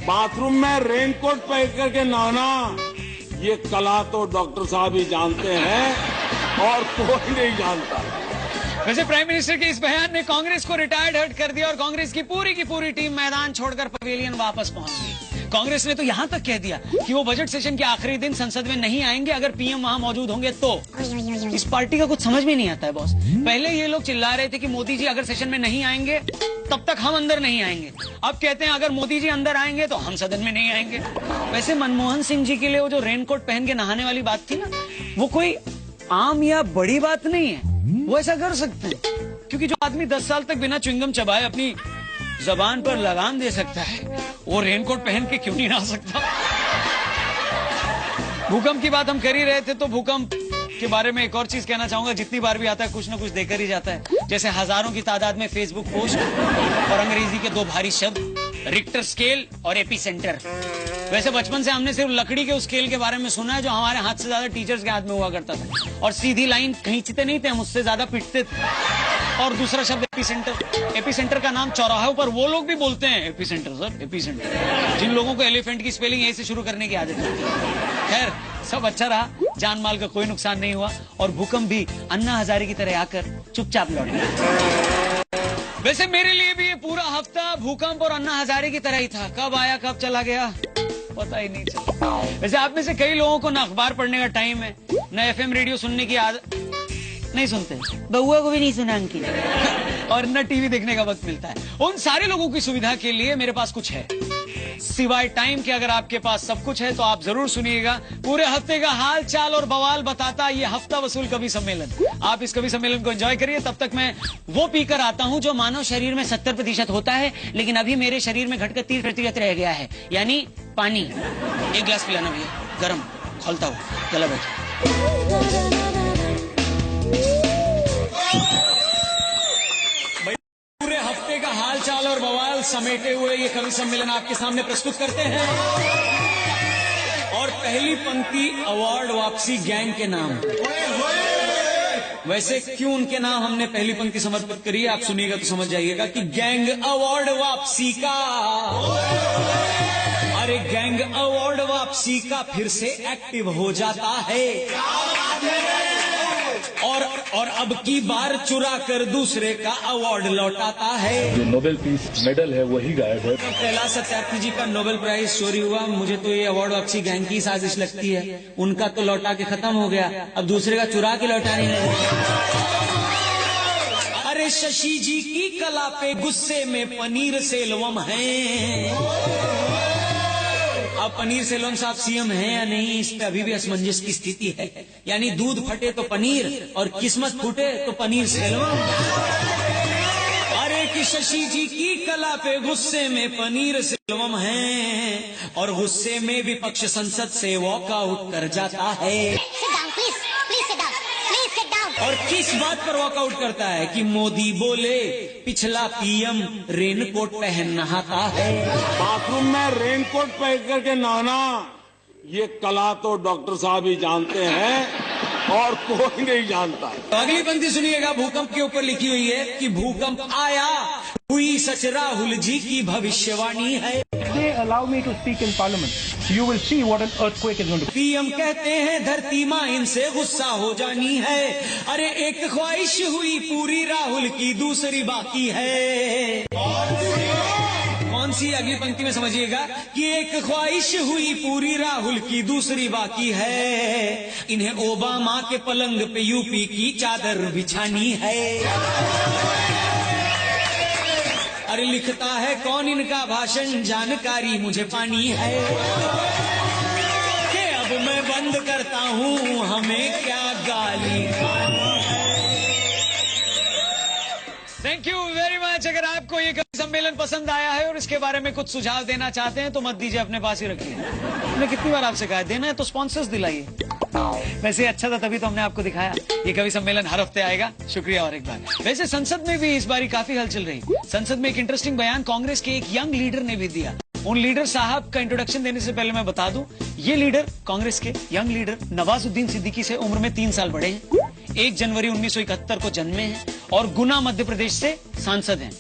Bathroom में raincoat पहन करके नहाना, ये कला तो डॉक्टर साहब ही जानते हैं और कोई नहीं जानता। वैसे प्राइम मिनिस्टर के इस बयान ने कांग्रेस को रिटायर्ड हर्ट कर दिया और कांग्रेस की पूरी टीम मैदान छोड़कर पवेलियन वापस पहुंच गई। कांग्रेस ने तो यहां तक कह दिया कि वो बजट सेशन के आखिरी दिन संसद में नहीं आएंगे अगर पीएम वहां मौजूद होंगे तो। इस पार्टी का कुछ समझ में नहीं आता है बॉस। पहले ये लोग चिल्ला रहे थे कि मोदी जी अगर सेशन में नहीं आएंगे तब तक हम अंदर नहीं आएंगे। अब कहते हैं अगर मोदी जी अंदर आएंगे तो हम सदन में नहीं आएंगे। वैसे मनमोहन सिंह जी के लिए वो जो रेनकोट पहन के नहाने वाली बात थी ना, वो कोई आम या बड़ी बात नहीं है। वो ऐसा कर सकते हैं क्योंकि जो आदमी 10 साल तक बिना च्युइंगम चबाए अपनी जबान पर लगाम दे सकता है, वो रेनकोट पहन के क्यों नहीं नहा सकता। भूकंप की बात हम कर ही रहे थे तो भूकंप के बारे में एक और चीज कहना चाहूंगा। जितनी बार भी आता है कुछ न कुछ देकर ही जाता है। जैसे हजारों की तादाद में फेसबुक पोस्ट और अंग्रेजी के 2 भारी शब्द रिक्टर स्केल और एपी सेंटर। वैसे बचपन से हमने सिर्फ लकड़ी के उस स्केल के बारे में सुना है जो हमारे हाथ से ज्यादा टीचर्स के हाथ में हुआ करता था, और सीधी लाइन खींचते नहीं थे, हम उससे ज्यादा पिटते थे। और दूसरा शब्द एपी सेंटर। एपी सेंटर का नाम चौराहों पर वो लोग भी बोलते हैं AP centre sir, AP centre, जिन लोगों को एलिफेंट की स्पेलिंग यही से शुरू करने की आदत है। खैर सब अच्छा रहा, जान माल का कोई नुकसान नहीं हुआ और भूकंप भी अन्ना हजारे की तरह आकर चुपचाप लौट गया। वैसे मेरे लिए भी ये पूरा हफ्ता भूकंप और अन्ना हजारे की तरह ही था। कब आया कब चला गया पता ही नहीं चला। वैसे आप में से कई लोगों को न अखबार पढ़ने का टाइम है, न एफएम रेडियो सुनने की आदत, नहीं सुनते, बउआ को भी नहीं सुना अंकित, और न टीवी देखने का वक्त मिलता है। उन सारे लोगों की सुविधा के लिए मेरे पास कुछ है, सिवाय टाइम के। अगर आपके पास सब कुछ है तो आप जरूर सुनिएगा। पूरे हफ्ते का हाल चाल और बवाल बताता ये हफ्ता वसूल कवि सम्मेलन। आप इस कवि सम्मेलन को एंजॉय करिए। तब तक मैं वो पीकर आता हूं जो मानव शरीर में 70% होता है, लेकिन अभी मेरे शरीर में घटकर 30% रह गया है, यानी पानी। एक गिलास पिलाना भैया, गर्म, खोलता हुआ, गला बैठा। हाल चाल और बवाल समेटे हुए ये कवि सम्मेलन आपके सामने प्रस्तुत करते हैं। और पहली पंक्ति अवार्ड वापसी गैंग के नाम। वैसे क्यों उनके नाम हमने पहली पंक्ति समर्पित करी है, आप सुनिएगा तो समझ जाइएगा कि गैंग अवार्ड वापसी का, अरे गैंग अवार्ड वापसी का फिर से एक्टिव हो जाता है और अब की बार चुरा कर दूसरे का अवार्ड लौटाता है। जो नोबेल पीस मेडल है वही गायब है। कैलाश सत्यार्थी जी का नोबेल प्राइज चोरी हुआ, मुझे तो ये अवार्ड वापसी गैंग की साजिश लगती है। उनका तो लौटा के खत्म हो गया, अब दूसरे का चुरा के लौटाने लगे। अरे शशि जी की कला पे गुस्से में पनीर सेल्वम है। अब पनीर सेल्वम साहब सीएम हैं या नहीं, इस पे अभी भी असमंजस की स्थिति है। यानी दूध फटे तो पनीर और किस्मत फूटे तो पनीर सेल्वम। अरे कि शशि जी की कला पे गुस्से में पनीर सेल्वम है और गुस्से में विपक्ष संसद से वॉकआउट कर जाता है। और किस बात पर वॉकआउट करता है कि मोदी बोले पिछला पीएम रेनकोट पहन नहाता है। बाथरूम में रेनकोट पहन करके नहाना, ये कला तो डॉक्टर साहब ही जानते हैं और कोई नहीं जानता। तो अगली पंक्ति सुनिएगा, भूकंप के ऊपर लिखी हुई है कि भूकंप आया, हुई सच राहुल जी की भविष्यवाणी है। They allow me to speak in parliament. You will see what an earthquake is going to be. PM कहते हैं धरती माँ इनसे गुस्सा हो जानी है। अरे एक ख्वाहिश हुई पूरी राहुल की दूसरी बाकी है। कौन सी? अगली पंक्ति में समझिएगा कि एक ख्वाहिश हुई पूरी राहुल की दूसरी बाकी है। इन्हें ओबामा के पलंग पे यूपी की चादर बिछानी है। अरे लिखता है कौन इनका भाषण, जानकारी मुझे पानी है कि अब मैं बंद करता हूँ, हमें क्या गाली खानी है। Thank you very much. अगर आपको ये कवि सम्मेलन पसंद आया है और इसके बारे में कुछ सुझाव देना चाहते हैं तो मत दीजिए, अपने पास ही रखिए। हमने कितनी बार आपसे कहा देना है तो स्पॉन्सर्स दिलाइए। वैसे अच्छा था तभी तो हमने आपको दिखाया। ये कवि सम्मेलन हर हफ्ते आएगा। शुक्रिया और एक बार। वैसे संसद में भी इस बारी काफी हलचल रही। संसद में एक इंटरेस्टिंग बयान कांग्रेस के एक यंग लीडर ने भी दिया। उन लीडर साहब का इंट्रोडक्शन देने से पहले मैं बता दूं, ये लीडर कांग्रेस के यंग लीडर नवाजुद्दीन सिद्दीकी से उम्र में 3 साल बड़े हैं। 1 जनवरी 1971 को जन्मे हैं और गुना मध्य प्रदेश से सांसद हैं।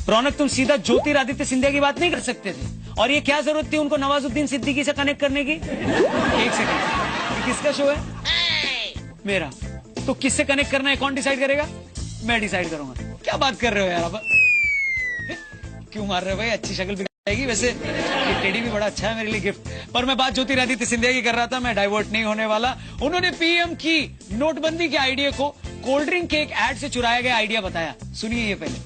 रौनक, तुम सीधा ज्योतिरादित्य सिंधिया की बात नहीं कर सकते थे? और ये क्या जरूरत थी उनको नवाजुद्दीन सिद्दीकी से कनेक्ट करने की? एक सेकंड, ये किसका शो है? मेरा। तो किससे कनेक्ट करना है कौन डिसाइड करेगा? मैं डिसाइड करूंगा। क्या बात कर रहे हो यार? अब क्यों मार रहे हो भाई? अच्छी शक्ल भी जाएगी। वैसे ये टेडी भी बड़ा अच्छा है मेरे लिए गिफ्ट। पर मैं बात ज्योतिरादित्य सिंधिया की कर रहा था, मैं डाइवर्ट नहीं होने वाला। उन्होंने पीएम की नोटबंदी के आइडिया को कोल्ड ड्रिंक के एक एड से चुराया गया आइडिया बताया। सुनिए ये पहले।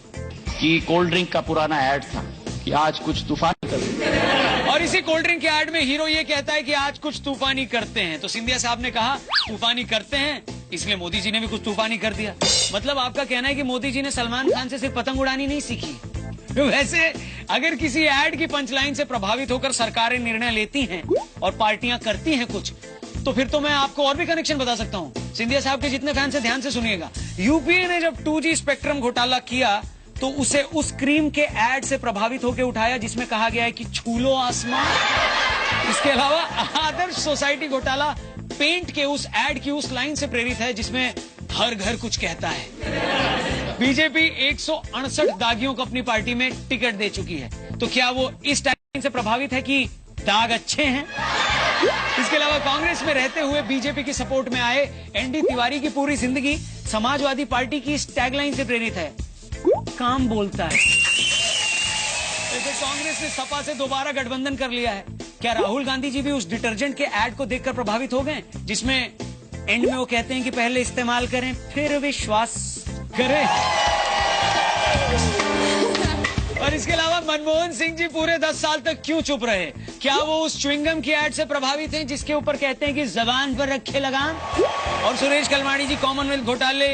कि कोल्ड ड्रिंक का पुराना ऐड था कि आज कुछ तूफान कर, और इसी कोल्ड ड्रिंक के ऐड में हीरो ये कहता है कि आज कुछ तूफानी करते हैं। तो सिंधिया साहब ने कहा तूफानी करते हैं, इसलिए मोदी जी ने भी कुछ तूफानी कर दिया। मतलब आपका कहना है कि मोदी जी ने सलमान खान से सिर्फ पतंग उड़ानी नहीं सीखी। वैसे अगर किसी ऐड की पंचलाइन से प्रभावित होकर सरकारें निर्णय लेती हैं और पार्टियां करती हैं कुछ, तो फिर तो मैं आपको और भी कनेक्शन बता सकता हूं। सिंधिया साहब के जितने फैंस हैं ध्यान से सुनिएगा। यूपीए ने जब 2G स्पेक्ट्रम घोटाला किया तो उसे उस क्रीम के ऐड से प्रभावित होकर उठाया जिसमें कहा गया है कि छू लो आसमान। इसके अलावा आदर्श सोसाइटी घोटाला पेंट के उस ऐड की उस लाइन से प्रेरित है जिसमें हर घर कुछ कहता है। बीजेपी 168 दागियों को अपनी पार्टी में टिकट दे चुकी है। तो क्या वो इस टाइम से प्रभावित है कि दाग अच्छे हैं? इसके अलावा कांग्रेस में रहते हुए बीजेपी की सपोर्ट में आए एनडी तिवारी की पूरी जिंदगी समाजवादी पार्टी की इस टैगलाइन से प्रेरित है, काम बोलता है। जैसे कांग्रेस ने सपा से दोबारा गठबंधन कर लिया है। क्या राहुल गांधी जी भी उस डिटर्जेंट के ऐड को देखकर प्रभावित हो गए जिसमें एंड में वो कहते हैं कि पहले इस्तेमाल करें फिर विश्वास करें? और इसके अलावा मनमोहन सिंह जी पूरे 10 साल तक क्यों चुप रहे? क्या वो उस च्युइंगम की ऐड से प्रभावित हैं जिसके ऊपर कहते हैं कि जबान पर रखे लगाम? और सुरेश कलमाड़ी जी कॉमनवेल्थ घोटाले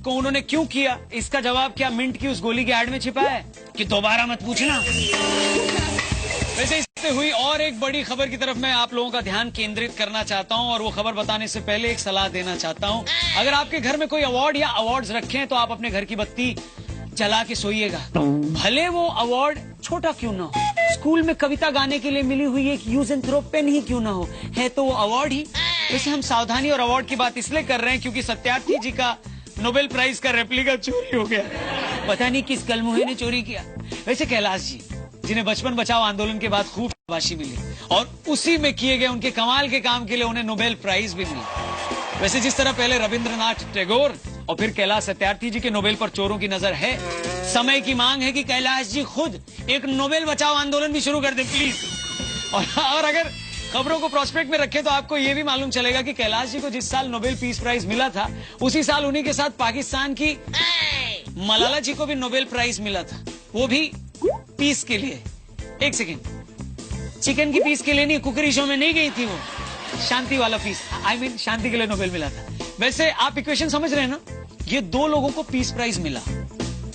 को उन्होंने क्यों किया, इसका जवाब क्या मिंट की उस गोली की ऐड में छिपा है कि दोबारा मत पूछना? वैसे इससे हुई और एक बड़ी खबर की तरफ मैं आप लोगों का ध्यान केंद्रित करना चाहता हूं और वो खबर बताने से पहले एक सलाह देना चाहता हूं। अगर आपके घर में कोई अवार्ड या अवार्ड्स रखे हैं तो आप अपने घर की बत्ती जला के सोइएगा, भले वो अवार्ड छोटा क्यों ना हो। स्कूल में कविता गाने के लिए मिली हुई एक यूज एंड थ्रो पेन ही क्यों ना हो, है तो वो अवार्ड ही। वैसे हम सावधानी और अवार्ड की बात इसलिए कर रहे हैं क्योंकि सत्यार्थी जी का नोबेल प्राइज का रेप्लिका चोरी हो गया। पता नहीं किस कलमुहे ने चोरी किया। वैसे कैलाश जी जिन्हें बचपन बचाओ आंदोलन के बाद खूब शाबाशी मिली और उसी में किए गए उनके कमाल के काम के लिए उन्हें नोबेल प्राइज भी मिला। वैसे जिस तरह पहले रविंद्रनाथ टैगोर और फिर कैलाश सत्यार्थी जी के नोबेल पर चोरों की नजर है, समय की मांग है कि कैलाश जी खुद एक नोबेल बचाओ आंदोलन भी शुरू कर दे प्लीज। और अगर खबरों को प्रोस्पेक्ट में रखें तो आपको यह भी मालूम चलेगा कि कैलाश जी को जिस साल नोबेल पीस प्राइज मिला था उसी साल उन्हीं के साथ पाकिस्तान की मलाला जी को भी नोबेल प्राइज मिला था, वो भी पीस के लिए। एक सेकेंड, चिकन की पीस के लिए नहीं, कुकरी शो में नहीं गई थी वो, शांति वाला पीस, I mean, शांति के लिए नोबेल मिला था। वैसे आप इक्वेशन समझ रहे हैं ना, ये दो लोगों को पीस प्राइज मिला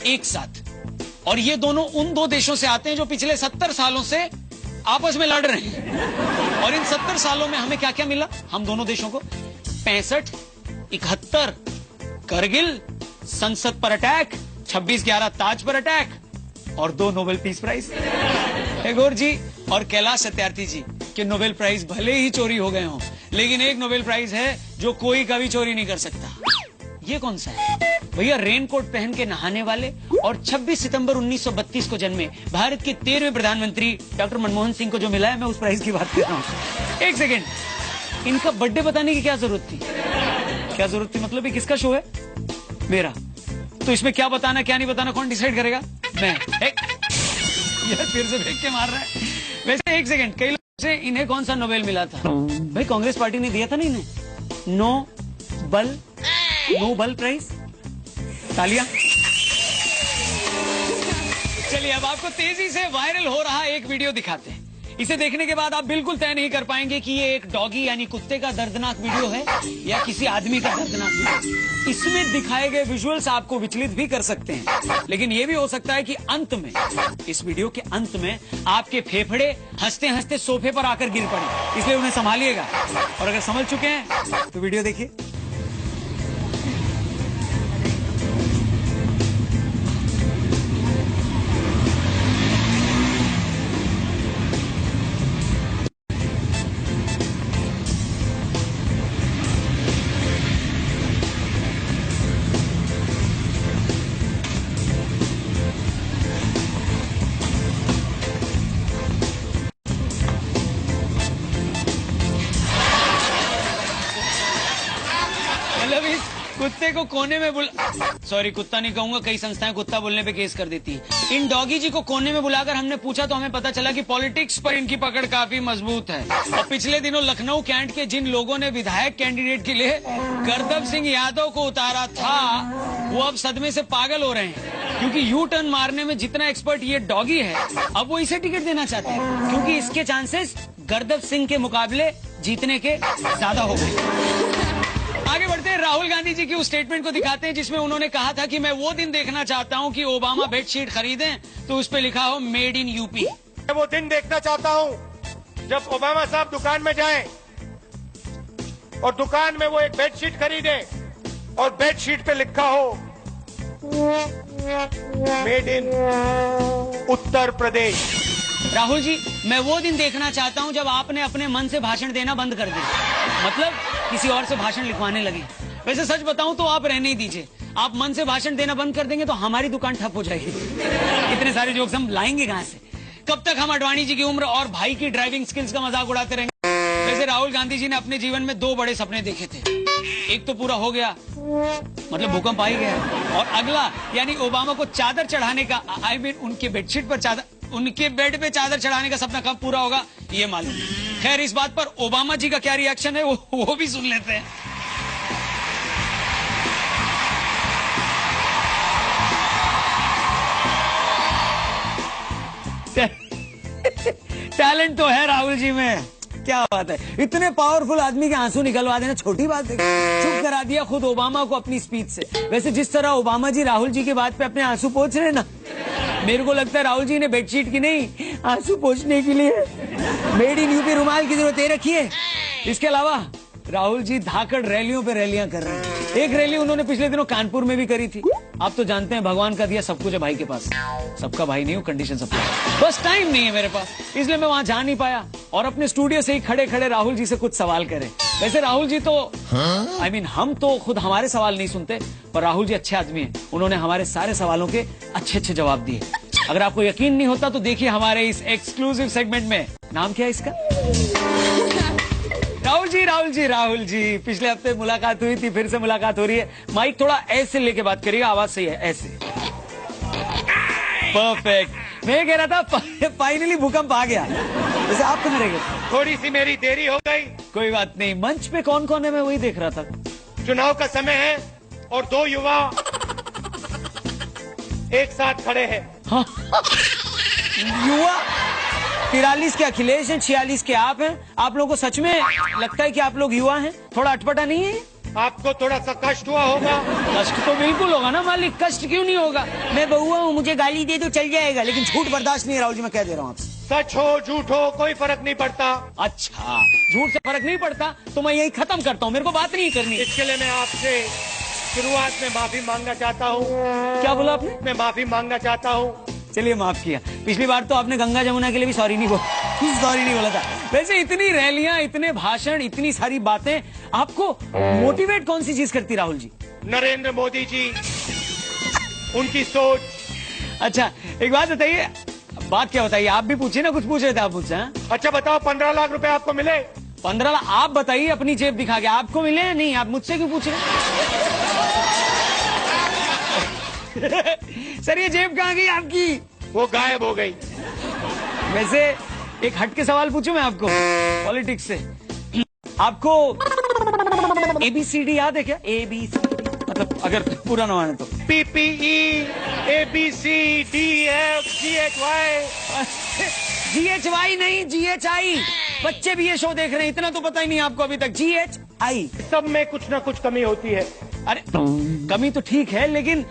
एक साथ और ये दोनों उन दो देशों से आते हैं जो पिछले 70 सालों से आपस में लड़ रहे हैं। और इन 70 सालों में हमें क्या क्या मिला? हम दोनों देशों को 65, 71 करगिल, संसद पर अटैक, 26/11 ताज पर अटैक और 2 Nobel peace prize. Tagore ji और कैलाश सत्यार्थी जी के नोबेल प्राइज भले ही चोरी हो गए हों, लेकिन एक नोबेल प्राइज है जो कोई कभी चोरी नहीं कर सकता। ये कौन सा है भैया? रेनकोट पहन के नहाने वाले और 26 सितंबर 1932 को जन्मे भारत के 13वें प्रधानमंत्री डॉक्टर मनमोहन सिंह को जो मिला है, मैं उस प्राइज की बात कर रहा हूँ। एक सेकेंड, इनका बर्थडे बताने की क्या जरूरत थी? क्या जरूरत थी मतलब? ये किसका शो है? मेरा। तो इसमें क्या बताना क्या नहीं बताना कौन डिसाइड करेगा? मैं। यार फिर से फेंक के मार रहा है। वैसे एक सेकेंड, कई लोगों से इन्हें कौन सा नोबेल मिला था? भाई कांग्रेस पार्टी ने दिया था ना इन्हें नोबेल प्राइज। तालियां। चलिए अब आपको तेजी से वायरल हो रहा एक वीडियो दिखाते हैं। इसे देखने के बाद आप बिल्कुल तय नहीं कर पाएंगे कि ये एक डॉगी यानी कुत्ते का दर्दनाक वीडियो है या किसी आदमी का दर्दनाक वीडियो। इसमें दिखाए गए विजुअल्स आपको विचलित भी कर सकते हैं, लेकिन ये भी हो सकता है कि अंत में, इस वीडियो के अंत में आपके फेफड़े हंसते हंसते सोफे पर आकर गिर पड़े, इसलिए उन्हें संभालिएगा। और अगर समझ चुके हैं तो वीडियो देखिए। कुत्ते को कोने में सॉरी कुत्ता नहीं कहूंगा, कई संस्थाएं कुत्ता बोलने पे केस कर देती हैं। इन डॉगी जी को कोने में बुलाकर हमने पूछा तो हमें पता चला कि पॉलिटिक्स पर इनकी पकड़ काफी मजबूत है। और पिछले दिनों लखनऊ कैंट के जिन लोगों ने विधायक कैंडिडेट के लिए गर्दव सिंह यादव को उतारा था, वो अब सदमे से पागल हो रहे हैं, क्योंकि यू टर्न मारने में जितना एक्सपर्ट ये डॉगी है, अब वो इसे टिकट देना चाहते हैं, क्योंकि इसके चांसेस गर्दव सिंह के मुकाबले जीतने के ज्यादा हो गए। आगे बढ़ते हैं, राहुल गांधी जी की उस स्टेटमेंट को दिखाते हैं जिसमें उन्होंने कहा था कि मैं वो दिन देखना चाहता हूं कि ओबामा बेडशीट खरीदें तो उस पे लिखा हो मेड इन यूपी। मैं वो दिन देखना चाहता हूं जब ओबामा साहब दुकान में जाएं और दुकान में वो एक बेडशीट खरीदें और बेडशीट पे लिखा हो मेड इन उत्तर प्रदेश। राहुल जी, मैं वो दिन देखना चाहता हूं जब आपने अपने मन से भाषण देना बंद कर दिया, मतलब किसी और से भाषण लिखवाने लगे। वैसे सच बताऊं तो आप रहने ही दीजिए, आप मन से भाषण देना बंद कर देंगे तो हमारी दुकान ठप हो जाएगी। इतने सारे जोक्स हम लाएंगे कहां से? कब तक हम अडवाणी जी की उम्र और भाई की ड्राइविंग स्किल्स का मजाक उड़ाते रहेंगे? वैसे राहुल गांधी जी ने अपने जीवन में 2 बड़े सपने देखे थे, एक तो पूरा हो गया, मतलब भूकंप आ ही गया, और अगला यानी ओबामा को चादर चढ़ाने का, आई मीन उनके बेडशीट पर चादर, उनके बेड पे चादर चढ़ाने का सपना कब पूरा होगा ये मालूम नहीं। खैर, इस बात पर ओबामा जी का क्या रिएक्शन है वो भी सुन लेते हैं। टैलेंट तो है राहुल जी में, क्या बात है। इतने पावरफुल आदमी के आंसू निकलवा देना छोटी बात है। चुप करा दिया खुद ओबामा को अपनी स्पीच से। वैसे जिस तरह ओबामा जी राहुल जी के बात पे अपने आंसू पोंछ रहे ना, मेरे को लगता है राहुल जी ने बेडशीट की नहीं, आंसू पोंछने के लिए मेड इन यूपी रुमाल की जरूरत दे रखी है। इसके अलावा राहुल जी धाकड़ रैलियों पे रैलियां कर रहे हैं। एक रैली उन्होंने पिछले दिनों कानपुर में भी करी थी। आप तो जानते हैं भगवान का दिया सब कुछ है भाई के पास, सबका भाई नहीं हूँ, कंडीशन सप्लाई, बस टाइम नहीं है मेरे पास, इसलिए मैं वहां जा नहीं पाया और अपने स्टूडियो से ही खड़े खड़े राहुल जी से कुछ सवाल करें। वैसे राहुल जी तो आई मीन हम तो खुद हमारे सवाल नहीं सुनते, पर राहुल जी अच्छे आदमी हैं, उन्होंने हमारे सारे सवालों के अच्छे अच्छे जवाब दिए। अगर आपको यकीन नहीं होता तो देखिए हमारे इस एक्सक्लूसिव सेगमेंट में। नाम क्या है इसका? राहुल जी पिछले हफ्ते मुलाकात हुई थी, फिर से मुलाकात हो रही है। माइक थोड़ा ऐसे लेके बात करिएगा, आवाज सही है, ऐसे। परफेक्ट। मैं कह रहा था फाइनली भूकंप आ गया। वैसे आप कहाँ रह गए? थोड़ी सी मेरी देरी हो गई। कोई बात नहीं। मंच पे कौन कौन है मैं वही देख रहा था। चुनाव का समय है और 2 युवा एक साथ खड़े हैं। हाँ। युवा 43 के अखिलेश हैं, 46 के आप हैं। आप लोगों को सच में लगता है कि आप लोग युवा हैं? थोड़ा अटपटा नहीं है? आपको थोड़ा सा कष्ट हुआ होगा। कष्ट तो बिल्कुल होगा ना मालिक, कष्ट क्यों नहीं होगा? मैं बहुआ हूँ, मुझे गाली दे दो चल जाएगा, लेकिन झूठ बर्दाश्त नहीं है राहुल जी, मैं कह दे रहा हूँ आपसे। सच हो झूठ हो कोई फर्क नहीं पड़ता। अच्छा, झूठ से फर्क नहीं पड़ता तो मैं यही खत्म करता हूँ, मेरे को बात नहीं करनी। इसके लिए मैं आपसे शुरुआत में माफी मांगना चाहता हूँ। क्या बोला आपने? मैं माफी मांगना चाहता हूँ। चलिए माफ किया। पिछली बार तो आपने गंगा जमुना के लिए भी सॉरी नहीं बोला था। वैसे इतनी रैलियां, इतने भाषण, इतनी सारी बातें, आपको मोटिवेट कौन सी चीज करती राहुल जी? नरेंद्र मोदी जी, उनकी सोच। अच्छा एक बात बताइए, बात क्या बताइए? आप भी पूछिए ना, कुछ पूछ रहे थे आप मुझसे। अच्छा बताओ, 15 लाख रुपए आपको मिले? 15 लाख? आप बताइए अपनी जेब दिखा के, आपको मिले या नहीं? आप मुझसे क्यों पूछ रहे? सर ये जेब कहाँ गई आपकी? वो गायब हो गई। वैसे एक हट के सवाल पूछूं मैं आपको पॉलिटिक्स से। आपको ABCD याद है क्या? ABCD मतलब अगर पूरा ना आने तो PPE ABCDF GHY नहीं, GHI। बच्चे भी ये शो देख रहे हैं, इतना तो पता ही नहीं आपको अभी तक। GHI सब में कुछ ना कुछ कमी होती है। अरे कमी तो ठीक है, लेकिन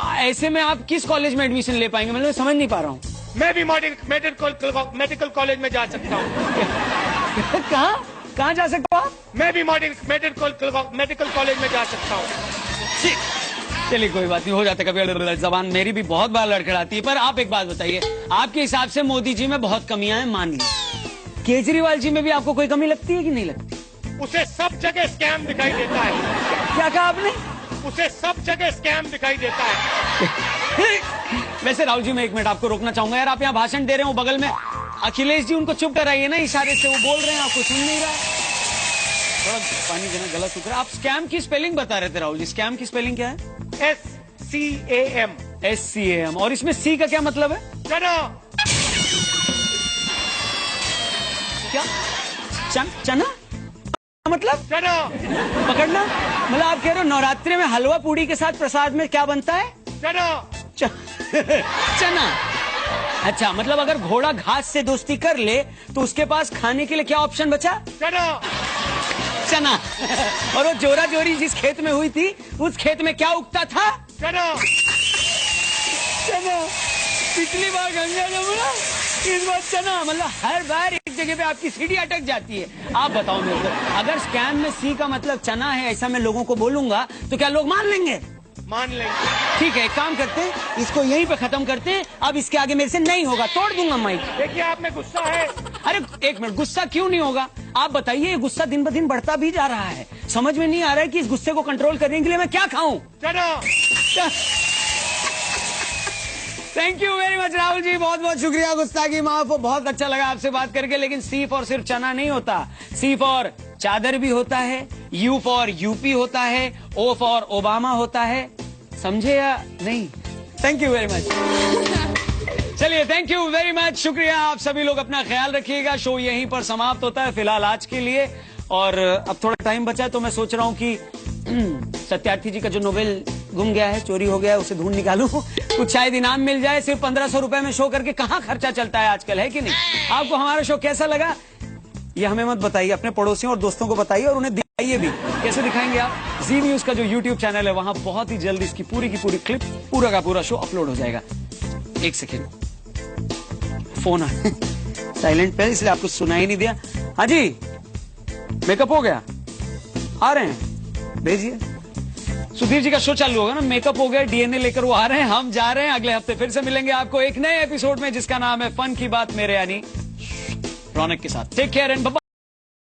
ऐसे में आप किस कॉलेज में एडमिशन ले पाएंगे? मैं समझ नहीं पा रहा हूँ। मैं भी मेडिकल कॉलेज में जा सकता हूँ। कहाँ जा सकते हो आप? मैं भी मेडिकल कॉलेज में जा सकता हूँ। चलिए कोई बात नहीं, हो जाता है कभी, जबान मेरी भी बहुत बार लड़खड़ाती है। पर आप एक बात बताइए, आपके हिसाब से मोदी जी में बहुत कमियां हैं, मान ली, केजरीवाल जी में भी आपको कोई कमी लगती है कि नहीं लगती? उसे सब जगह स्कैम दिखाई देता है। क्या कहा आपने? उसे सब जगह स्कैम दिखाई देता है। वैसे राहुल जी मैं 1 मिनट आपको रोकना चाहूंगा यार, आप यहाँ भाषण दे रहे हो, बगल में अखिलेश जी, उनको चुप कराइए ना इशारे से, वो बोल रहे हैं आपको सुन नहीं रहा। थोड़ा पानी देना, गला सूख रहा है। आप स्कैम की स्पेलिंग बता रहे थे राहुल जी, स्कैम की स्पेलिंग क्या है? SCAM। SCAM। और इसमें सी का क्या मतलब है? चना। क्या? चना मतलब? चना। पकड़ना मतलब आप कह रहे हो नवरात्रि में हलवा पूड़ी के साथ प्रसाद में क्या बनता है? चना। चना। अच्छा, मतलब अगर घोड़ा घास से दोस्ती कर ले तो उसके पास खाने के लिए क्या ऑप्शन बचा? चना। और वो जोरा जोरी जिस खेत में हुई थी उस खेत में क्या उगता था? चना। पिछली बार गंगा जमुना, इस बार चना। मतलब हर बार एक जगह पे आपकी सीढ़ी अटक जाती है। आप बताओ मेरे को, अगर स्कैम में सी का मतलब चना है ऐसा मैं लोगों को बोलूंगा तो क्या लोग मान लेंगे? मान लेंगे। ठीक है, एक काम करते हैं, इसको यहीं पे खत्म करते हैं। अब इसके आगे मेरे से नहीं होगा, तोड़ दूंगा माइक। देखिए आप में गुस्सा है। अरे एक मिनट, गुस्सा क्यों नहीं होगा? आप बताइए, ये गुस्सा दिन ब दिन बढ़ता भी जा रहा है। समझ में नहीं आ रहा है कि इस गुस्से को कंट्रोल करने के लिए मैं क्या खाऊं? Thank you very much Rahul ji, बहुत बहुत शुक्रिया। गुस्ताखी माफ हो, बहुत अच्छा लगा आपसे बात करके। लेकिन सी फॉर सिर्फ चना नहीं होता, सी फॉर चादर भी होता है, यू फॉर यूपी होता है, ओ फॉर ओबामा होता है। समझे या नहीं? Thank you very much. चलिए, थैंक यू वेरी मच, शुक्रिया। आप सभी लोग अपना ख्याल रखिएगा। शो यहीं पर समाप्त होता है फिलहाल आज के लिए। और अब थोड़ा टाइम बचा है तो मैं सोच रहा हूँ कि सत्यार्थी जी का जो नोवेल गुम गया है, चोरी हो गया है, उसे ढूंढ निकालूं, कुछ शायद इनाम मिल जाए। सिर्फ 1500 रुपए में शो करके कहाँ खर्चा चलता है आजकल, है कि नहीं? आपको हमारा शो कैसा लगा ये हमें मत बताइए, अपने पड़ोसियों और दोस्तों को बताइए और उन्हें दिखाइए भी। कैसे दिखाएंगे आप? जी न्यूज का जो यूट्यूब चैनल है वहां बहुत ही जल्द इसकी पूरी की पूरी क्लिप, पूरा का पूरा शो अपलोड हो जाएगा। एक सेकेंड, फोन साइलेंट पे इसलिए आपको सुनाई नहीं दिया। हाँ जी, मेकअप हो गया, आ रहे हैं, भेजिए। सुधीर जी का शो चालू होगा ना, मेकअप हो गया, डीएनए लेकर वो आ रहे हैं, हम जा रहे हैं। अगले हफ्ते फिर से मिलेंगे आपको एक नए एपिसोड में जिसका नाम है फन की बात मेरे यानी रौनक के साथ। Take care and bye.